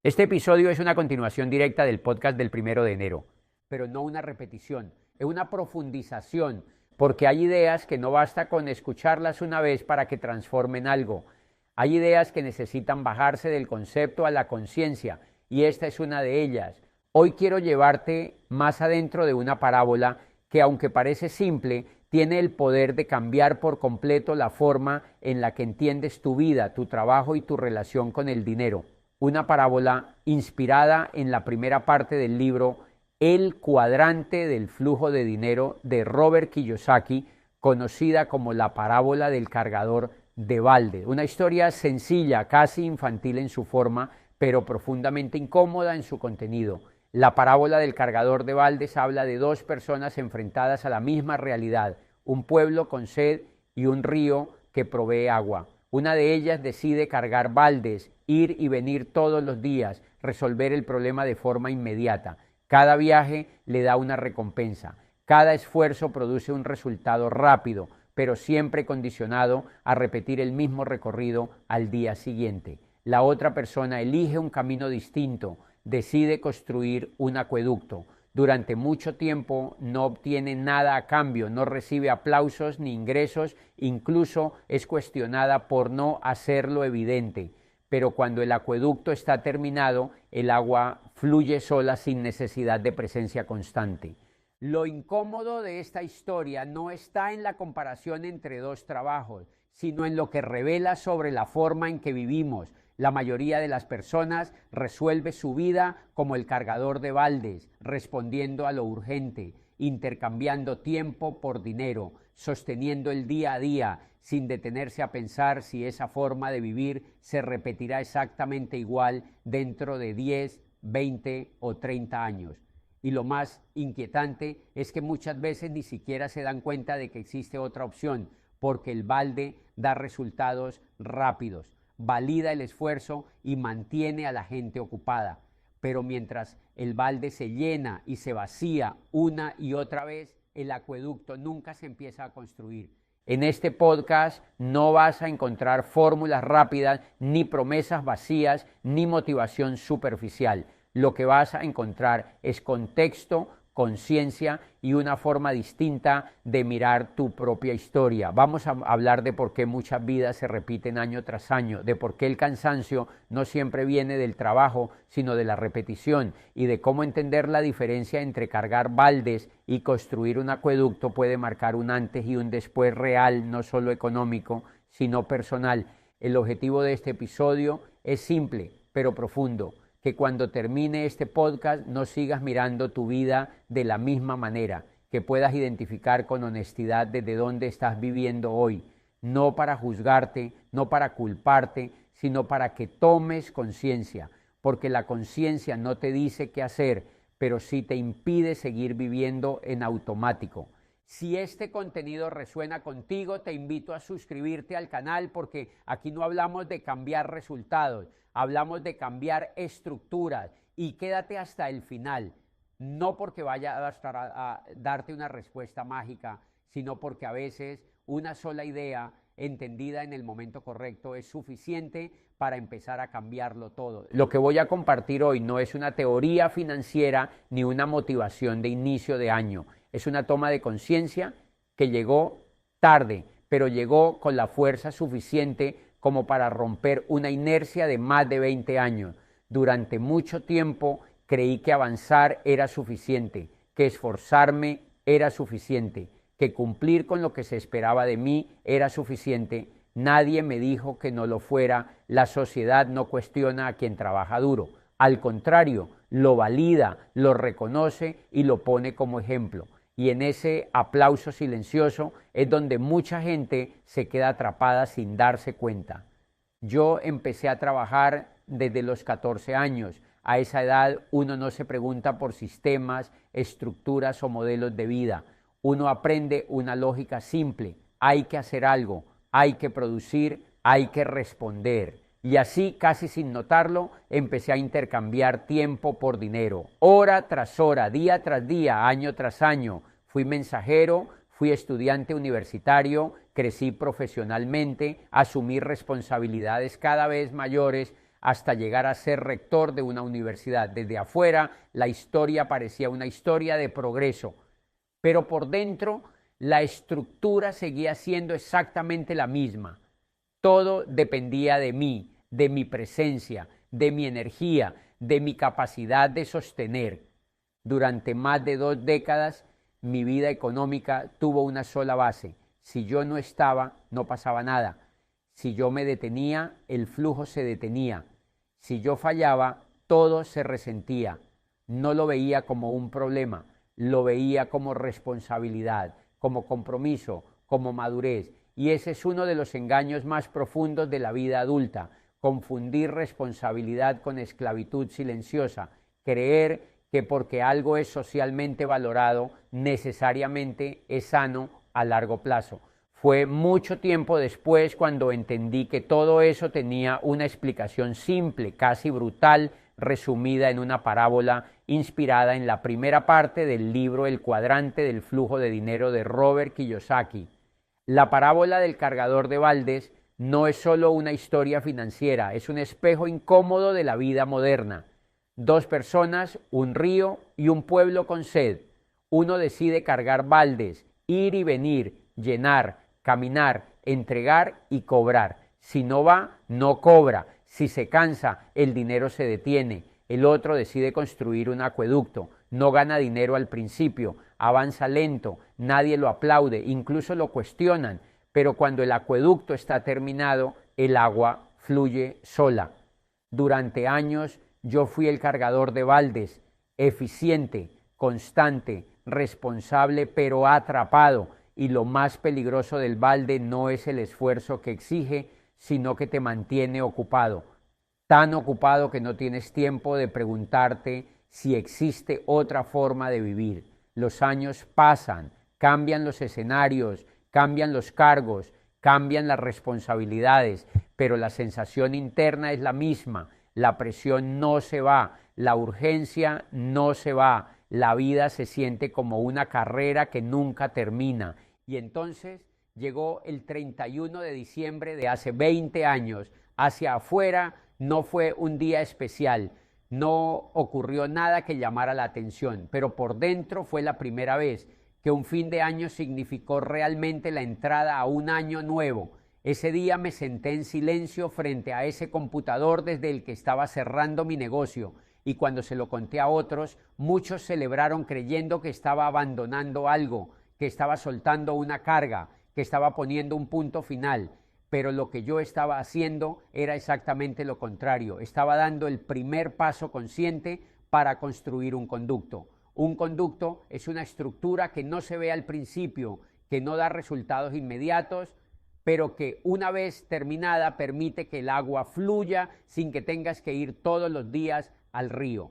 Este episodio es una continuación directa del podcast del 1 de enero, pero no una repetición, es una profundización, porque hay ideas que no basta con escucharlas una vez para que transformen algo. Hay ideas que necesitan bajarse del concepto a la conciencia, y esta es una de ellas. Hoy quiero llevarte más adentro de una parábola que, aunque parece simple, tiene el poder de cambiar por completo la forma en la que entiendes tu vida, tu trabajo y tu relación con el dinero. Una parábola inspirada en la primera parte del libro El cuadrante del flujo de dinero de Robert Kiyosaki, conocida como la parábola del cargador de balde. Una historia sencilla, casi infantil en su forma, pero profundamente incómoda en su contenido. La parábola del cargador de baldes habla de dos personas enfrentadas a la misma realidad, un pueblo con sed y un río que provee agua. Una de ellas decide cargar baldes, ir y venir todos los días, resolver el problema de forma inmediata. Cada viaje le da una recompensa. Cada esfuerzo produce un resultado rápido, pero siempre condicionado a repetir el mismo recorrido al día siguiente. La otra persona elige un camino distinto, decide construir un acueducto. Durante mucho tiempo no obtiene nada a cambio, no recibe aplausos ni ingresos, incluso es cuestionada por no hacerlo evidente. Pero cuando el acueducto está terminado, el agua fluye sola sin necesidad de presencia constante. Lo incómodo de esta historia no está en la comparación entre dos trabajos, sino en lo que revela sobre la forma en que vivimos. La mayoría de las personas resuelve su vida como el cargador de baldes, respondiendo a lo urgente, intercambiando tiempo por dinero, sosteniendo el día a día, sin detenerse a pensar si esa forma de vivir se repetirá exactamente igual dentro de 10, 20 o 30 años. Y lo más inquietante es que muchas veces ni siquiera se dan cuenta de que existe otra opción, porque el balde da resultados rápidos, valida el esfuerzo y mantiene a la gente ocupada. Pero mientras el balde se llena y se vacía una y otra vez, el acueducto nunca se empieza a construir. En este podcast no vas a encontrar fórmulas rápidas, ni promesas vacías, ni motivación superficial. Lo que vas a encontrar es contexto, conciencia y una forma distinta de mirar tu propia historia. Vamos a hablar de por qué muchas vidas se repiten año tras año, de por qué el cansancio no siempre viene del trabajo, sino de la repetición, y de cómo entender la diferencia entre cargar baldes y construir un acueducto puede marcar un antes y un después real, no solo económico, sino personal. El objetivo de este episodio es simple, pero profundo: que cuando termine este podcast no sigas mirando tu vida de la misma manera, que puedas identificar con honestidad desde dónde estás viviendo hoy, no para juzgarte, no para culparte, sino para que tomes conciencia, porque la conciencia no te dice qué hacer, pero sí te impide seguir viviendo en automático. Si este contenido resuena contigo, te invito a suscribirte al canal, porque aquí no hablamos de cambiar resultados, hablamos de cambiar estructuras, y quédate hasta el final, no porque vaya a darte una respuesta mágica, sino porque a veces una sola idea entendida en el momento correcto es suficiente para empezar a cambiarlo todo. Lo que voy a compartir hoy no es una teoría financiera ni una motivación de inicio de año. Es una toma de conciencia que llegó tarde, pero llegó con la fuerza suficiente como para romper una inercia de más de 20 años. Durante mucho tiempo creí que avanzar era suficiente, que esforzarme era suficiente, que cumplir con lo que se esperaba de mí era suficiente. Nadie me dijo que no lo fuera. La sociedad no cuestiona a quien trabaja duro. Al contrario, lo valida, lo reconoce y lo pone como ejemplo. Y en ese aplauso silencioso es donde mucha gente se queda atrapada sin darse cuenta. Yo empecé a trabajar desde los 14 años. A esa edad uno no se pregunta por sistemas, estructuras o modelos de vida. Uno aprende una lógica simple: hay que hacer algo, hay que producir, hay que responder. Y así, casi sin notarlo, empecé a intercambiar tiempo por dinero, hora tras hora, día tras día, año tras año. Fui mensajero, fui estudiante universitario, crecí profesionalmente, asumí responsabilidades cada vez mayores, hasta llegar a ser rector de una universidad. Desde afuera la historia parecía una historia de progreso, pero por dentro la estructura seguía siendo exactamente la misma. Todo dependía de mí, de mi presencia, de mi energía, de mi capacidad de sostener. Durante más de 2 décadas, mi vida económica tuvo una sola base. Si yo no estaba, no pasaba nada. Si yo me detenía, el flujo se detenía. Si yo fallaba, todo se resentía. No lo veía como un problema, lo veía como responsabilidad, como compromiso, como madurez. Y ese es uno de los engaños más profundos de la vida adulta: confundir responsabilidad con esclavitud silenciosa, creer que porque algo es socialmente valorado, necesariamente es sano a largo plazo. Fue mucho tiempo después cuando entendí que todo eso tenía una explicación simple, casi brutal, resumida en una parábola inspirada en la primera parte del libro El cuadrante del flujo de dinero de Robert Kiyosaki. La parábola del cargador de baldes no es solo una historia financiera, es un espejo incómodo de la vida moderna. 2 personas, un río y un pueblo con sed. Uno decide cargar baldes, ir y venir, llenar, caminar, entregar y cobrar. Si no va, no cobra. Si se cansa, el dinero se detiene. El otro decide construir un acueducto. No gana dinero al principio, avanza lento, nadie lo aplaude, incluso lo cuestionan, pero cuando el acueducto está terminado, el agua fluye sola. Durante años yo fui el cargador de baldes, eficiente, constante, responsable, pero atrapado. Y lo más peligroso del balde no es el esfuerzo que exige, sino que te mantiene ocupado. Tan ocupado que no tienes tiempo de preguntarte si existe otra forma de vivir. Los años pasan, cambian los escenarios, cambian los cargos, cambian las responsabilidades, pero la sensación interna es la misma. La presión no se va, la urgencia no se va, la vida se siente como una carrera que nunca termina. Y entonces llegó el 31 de diciembre de hace 20 años. Hacia afuera no fue un día especial, no ocurrió nada que llamara la atención, pero por dentro fue la primera vez que un fin de año significó realmente la entrada a un año nuevo. Ese día me senté en silencio frente a ese computador desde el que estaba cerrando mi negocio, y cuando se lo conté a otros, muchos celebraron creyendo que estaba abandonando algo, que estaba soltando una carga, que estaba poniendo un punto final. Pero lo que yo estaba haciendo era exactamente lo contrario. Estaba dando el primer paso consciente para construir un conducto. Un conducto es una estructura que no se ve al principio, que no da resultados inmediatos, pero que una vez terminada permite que el agua fluya sin que tengas que ir todos los días al río.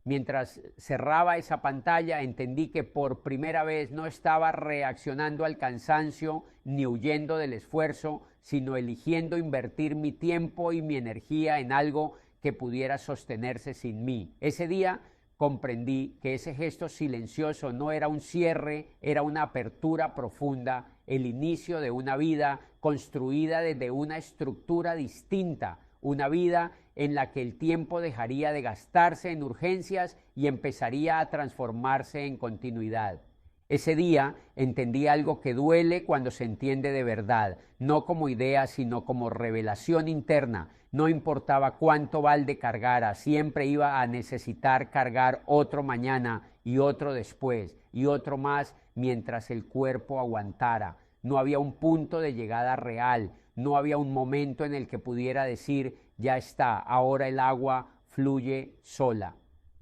Mientras cerraba esa pantalla, entendí que por primera vez no estaba reaccionando al cansancio ni huyendo del esfuerzo, sino eligiendo invertir mi tiempo y mi energía en algo que pudiera sostenerse sin mí. Ese día comprendí que ese gesto silencioso no era un cierre, era una apertura profunda, el inicio de una vida construida desde una estructura distinta, una vida en la que el tiempo dejaría de gastarse en urgencias y empezaría a transformarse en continuidad. Ese día entendí algo que duele cuando se entiende de verdad, no como idea, sino como revelación interna. No importaba cuánto balde cargara, siempre iba a necesitar cargar otro mañana y otro después y otro más mientras el cuerpo aguantara. No había un punto de llegada real, no había un momento en el que pudiera decir, ya está, ahora el agua fluye sola.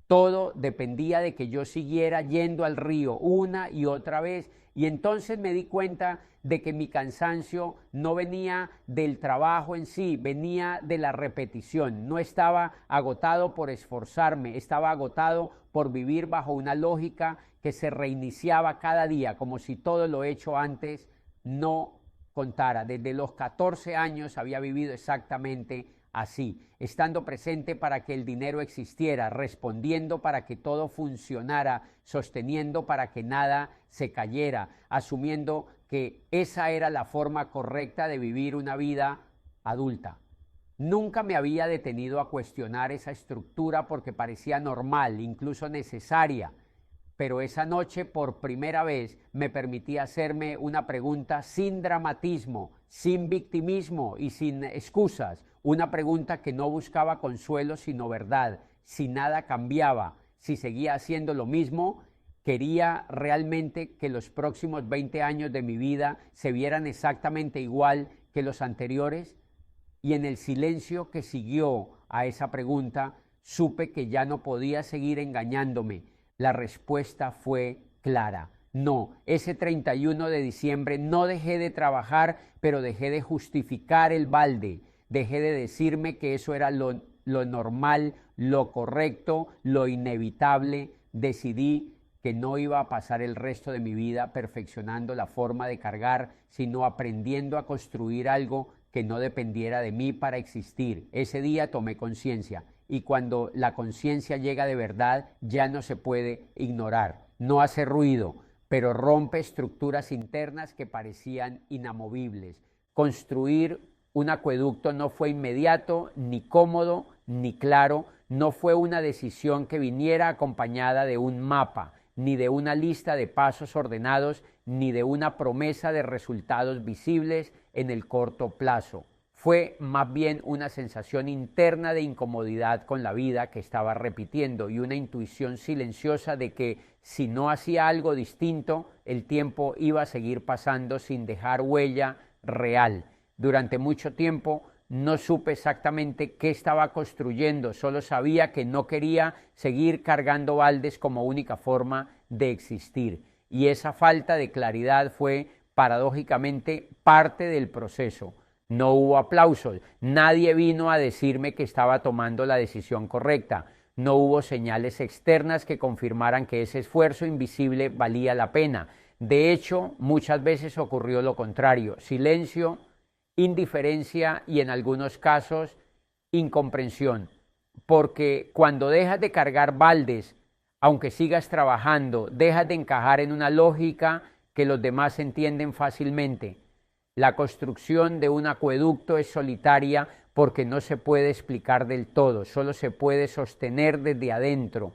Todo dependía de que yo siguiera yendo al río una y otra vez, y entonces me di cuenta de que mi cansancio no venía del trabajo en sí, venía de la repetición. No estaba agotado por esforzarme, estaba agotado por vivir bajo una lógica que se reiniciaba cada día, como si todo lo hecho antes no contara. Desde los 14 años había vivido exactamente así, estando presente para que el dinero existiera, respondiendo para que todo funcionara, sosteniendo para que nada se cayera, asumiendo que esa era la forma correcta de vivir una vida adulta. Nunca me había detenido a cuestionar esa estructura porque parecía normal, incluso necesaria, pero esa noche por primera vez me permití hacerme una pregunta sin dramatismo, sin victimismo y sin excusas, una pregunta que no buscaba consuelo sino verdad, si nada cambiaba, si seguía haciendo lo mismo. Quería realmente que los próximos 20 años de mi vida se vieran exactamente igual que los anteriores. Y en el silencio que siguió a esa pregunta, supe que ya no podía seguir engañándome. La respuesta fue clara. No, ese 31 de diciembre no dejé de trabajar, pero dejé de justificar el balde. Dejé de decirme que eso era lo normal, lo correcto, lo inevitable. Decidí que no iba a pasar el resto de mi vida perfeccionando la forma de cargar, sino aprendiendo a construir algo que no dependiera de mí para existir. Ese día tomé conciencia, y cuando la conciencia llega de verdad ya no se puede ignorar. No hace ruido, pero rompe estructuras internas que parecían inamovibles. Construir un acueducto no fue inmediato, ni cómodo, ni claro. No fue una decisión que viniera acompañada de un mapa, ni de una lista de pasos ordenados, ni de una promesa de resultados visibles en el corto plazo. Fue más bien una sensación interna de incomodidad con la vida que estaba repitiendo, y una intuición silenciosa de que si no hacía algo distinto, el tiempo iba a seguir pasando sin dejar huella real. Durante mucho tiempo no supe exactamente qué estaba construyendo, solo sabía que no quería seguir cargando baldes como única forma de existir. Y esa falta de claridad fue, paradójicamente, parte del proceso. No hubo aplausos, nadie vino a decirme que estaba tomando la decisión correcta, no hubo señales externas que confirmaran que ese esfuerzo invisible valía la pena. De hecho, muchas veces ocurrió lo contrario: silencio, indiferencia y en algunos casos incomprensión, porque cuando dejas de cargar baldes, aunque sigas trabajando, dejas de encajar en una lógica que los demás entienden fácilmente. La construcción de un acueducto es solitaria porque no se puede explicar del todo, solo se puede sostener desde adentro.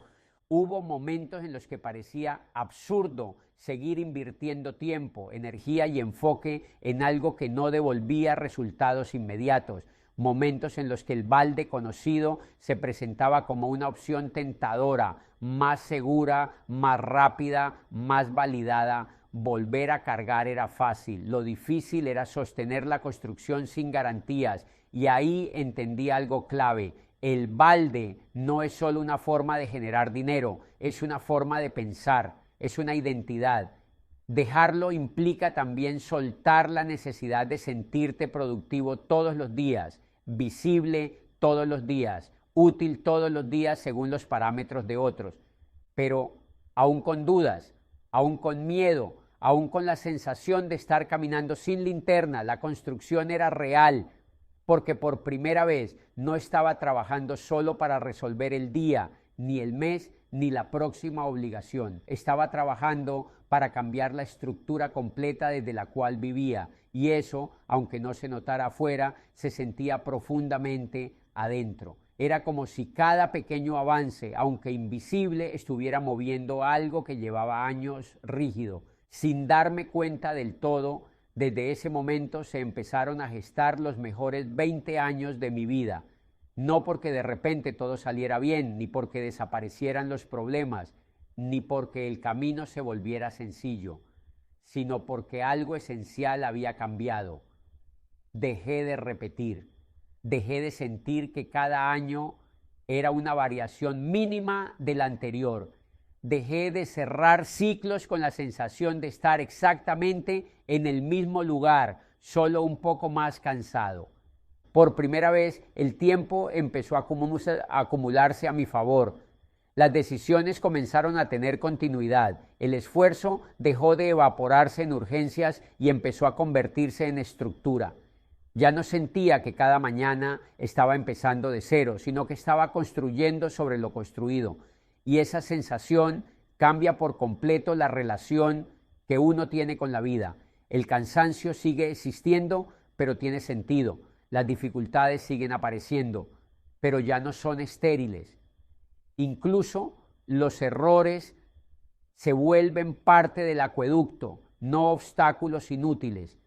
Hubo momentos en los que parecía absurdo seguir invirtiendo tiempo, energía y enfoque en algo que no devolvía resultados inmediatos. Momentos en los que el balde conocido se presentaba como una opción tentadora, más segura, más rápida, más validada. Volver a cargar era fácil, lo difícil era sostener la construcción sin garantías, y ahí entendí algo clave: el balde no es solo una forma de generar dinero, es una forma de pensar, es una identidad. Dejarlo implica también soltar la necesidad de sentirte productivo todos los días, visible todos los días, útil todos los días según los parámetros de otros. Pero aún con dudas, aún con miedo, aún con la sensación de estar caminando sin linterna, la construcción era real, porque por primera vez no estaba trabajando solo para resolver el día, ni el mes, ni la próxima obligación. Estaba trabajando para cambiar la estructura completa desde la cual vivía, y eso, aunque no se notara afuera, se sentía profundamente adentro. Era como si cada pequeño avance, aunque invisible, estuviera moviendo algo que llevaba años rígido. Sin darme cuenta del todo, desde ese momento se empezaron a gestar los mejores 20 años de mi vida. No porque de repente todo saliera bien, ni porque desaparecieran los problemas, ni porque el camino se volviera sencillo, sino porque algo esencial había cambiado. Dejé de repetir, dejé de sentir que cada año era una variación mínima del anterior. Dejé de cerrar ciclos con la sensación de estar exactamente en el mismo lugar, solo un poco más cansado. Por primera vez, el tiempo empezó a acumularse a mi favor. Las decisiones comenzaron a tener continuidad. El esfuerzo dejó de evaporarse en urgencias y empezó a convertirse en estructura. Ya no sentía que cada mañana estaba empezando de cero, sino que estaba construyendo sobre lo construido. Y esa sensación cambia por completo la relación que uno tiene con la vida. El cansancio sigue existiendo, pero tiene sentido. las dificultades siguen apareciendo, pero ya no son estériles. Incluso los errores se vuelven parte del acueducto, no obstáculos inútiles.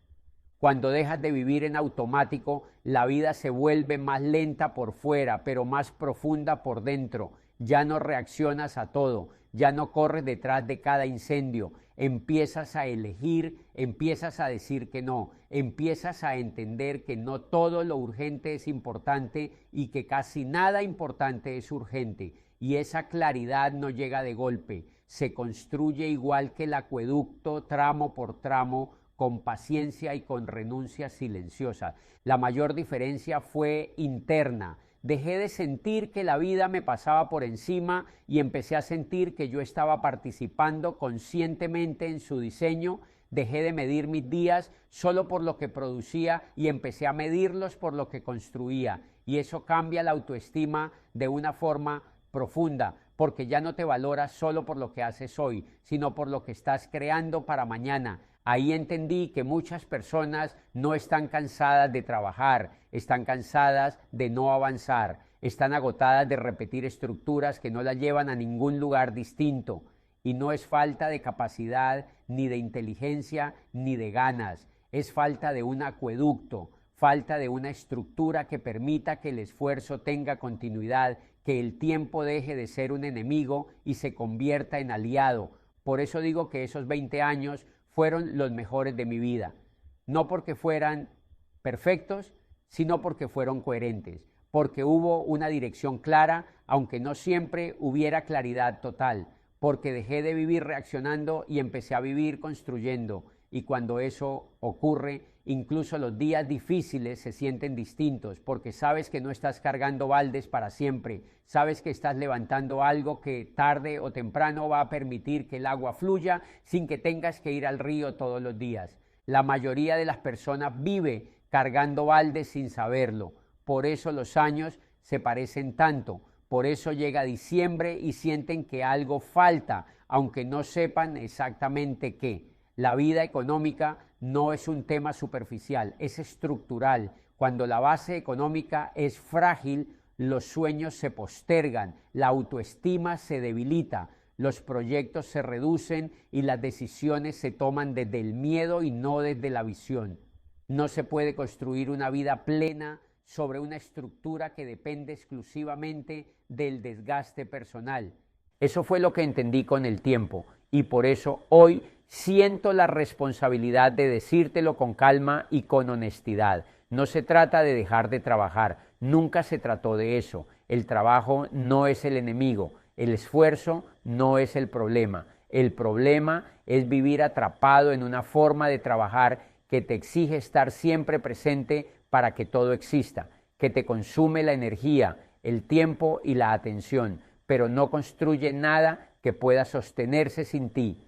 Cuando dejas de vivir en automático, la vida se vuelve más lenta por fuera, pero más profunda por dentro. Ya no reaccionas a todo, ya no corres detrás de cada incendio. Empiezas a elegir, empiezas a decir que no, empiezas a entender que no todo lo urgente es importante y que casi nada importante es urgente. Y esa claridad no llega de golpe, se construye igual que el acueducto, tramo por tramo, con paciencia y con renuncia silenciosa. La mayor diferencia fue interna. Dejé de sentir que la vida me pasaba por encima y empecé a sentir que yo estaba participando conscientemente en su diseño. Dejé de medir mis días solo por lo que producía y empecé a medirlos por lo que construía. Y eso cambia la autoestima de una forma profunda, porque ya no te valoras solo por lo que haces hoy, sino por lo que estás creando para mañana. Ahí entendí que muchas personas no están cansadas de trabajar, están cansadas de no avanzar, están agotadas de repetir estructuras que no las llevan a ningún lugar distinto. Y no es falta de capacidad, ni de inteligencia, ni de ganas, es falta de un acueducto, falta de una estructura que permita que el esfuerzo tenga continuidad, que el tiempo deje de ser un enemigo y se convierta en aliado. Por eso digo que esos 20 años fueron los mejores de mi vida, no porque fueran perfectos, sino porque fueron coherentes, porque hubo una dirección clara, aunque no siempre hubiera claridad total, porque dejé de vivir reaccionando y empecé a vivir construyendo. Y cuando eso ocurre, incluso los días difíciles se sienten distintos, porque sabes que no estás cargando baldes para siempre, sabes que estás levantando algo que tarde o temprano va a permitir que el agua fluya sin que tengas que ir al río todos los días. La mayoría de las personas vive cargando baldes sin saberlo, por eso los años se parecen tanto, por eso llega diciembre y sienten que algo falta, aunque no sepan exactamente qué. La vida económica no es un tema superficial, es estructural. Cuando la base económica es frágil, los sueños se postergan, la autoestima se debilita, los proyectos se reducen y las decisiones se toman desde el miedo y no desde la visión. No se puede construir una vida plena sobre una estructura que depende exclusivamente del desgaste personal. Eso fue lo que entendí con el tiempo y por eso hoy siento la responsabilidad de decírtelo con calma y con honestidad. No se trata de dejar de trabajar, nunca se trató de eso. El trabajo no es el enemigo, el esfuerzo no es el problema. El problema es vivir atrapado en una forma de trabajar que te exige estar siempre presente para que todo exista, que te consume la energía, el tiempo y la atención, pero no construye nada que pueda sostenerse sin ti.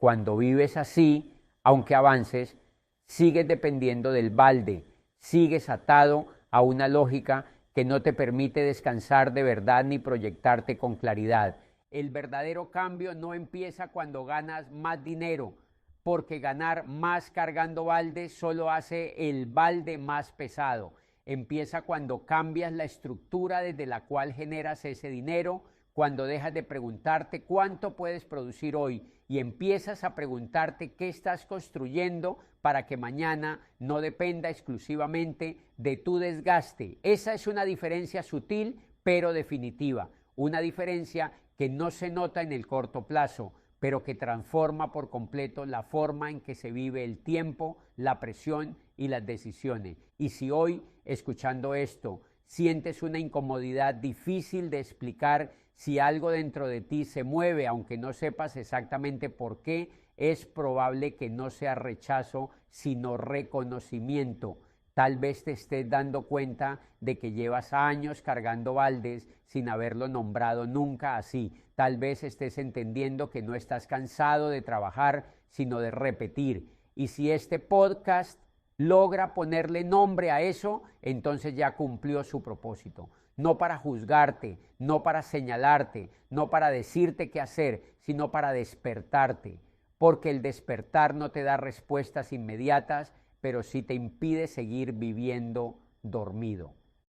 Cuando vives así, aunque avances, sigues dependiendo del balde, sigues atado a una lógica que no te permite descansar de verdad ni proyectarte con claridad. El verdadero cambio no empieza cuando ganas más dinero, porque ganar más cargando baldes solo hace el balde más pesado. Empieza cuando cambias la estructura desde la cual generas ese dinero, cuando dejas de preguntarte cuánto puedes producir hoy y empiezas a preguntarte qué estás construyendo para que mañana no dependa exclusivamente de tu desgaste. Esa es una diferencia sutil pero definitiva, una diferencia que no se nota en el corto plazo, pero que transforma por completo la forma en que se vive el tiempo, la presión y las decisiones. Y si hoy, escuchando esto, sientes una incomodidad difícil de explicar, si algo dentro de ti se mueve, aunque no sepas exactamente por qué, es probable que no sea rechazo, sino reconocimiento. Tal vez te estés dando cuenta de que llevas años cargando baldes sin haberlo nombrado nunca así. Tal vez estés entendiendo que no estás cansado de trabajar, sino de repetir. Y si este podcast logra ponerle nombre a eso, entonces ya cumplió su propósito. No para juzgarte, no para señalarte, no para decirte qué hacer, sino para despertarte. Porque el despertar no te da respuestas inmediatas, pero sí te impide seguir viviendo dormido.